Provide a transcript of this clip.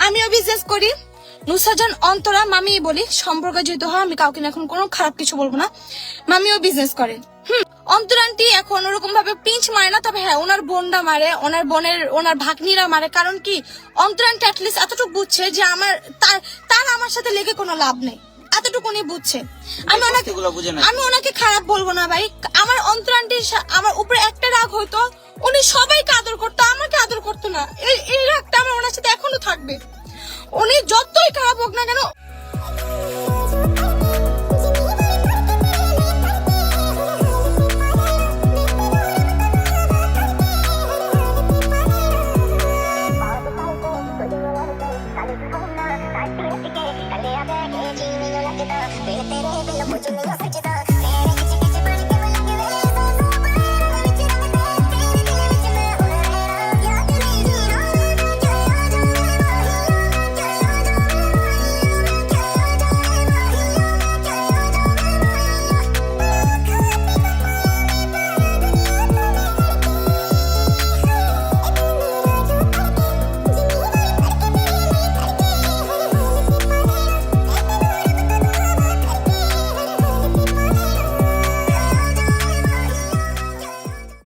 আমিও বিজনেস করি। নুসাজান অন্তরা মামি বলি, সম্পর্ক যেহেতু হয় আমি কাউকে এখন কোনো খারাপ কিছু বলবো না। মামিও বিজনেস করে। অন্তর আন্টি এখন ওরকম ভাবে পিঞ্চ মারে না, তবে হ্যাঁ ওনার বোনরা মারে, ওনার ভাগ্নিরা মারে। কারণ কি অন্তর আন্টি অ্যাটলিস্ট এতটুকু বুঝছে যে তার আমার সাথে লেগে কোনো লাভ নেই, এতটুকু উনি বুঝছে। আমি ওনাকে খারাপ বলবো না ভাই। আমার অন্তর আন্টি আমার উপরে একটা রাগ হইতো, উনি সবাইকে আদর করতো, আমাকে আদর করতো না। এই রাগটা আমার ওনার সাথে এখনো থাকবে, উনি যতই খারাপ হোক না কেন। Kale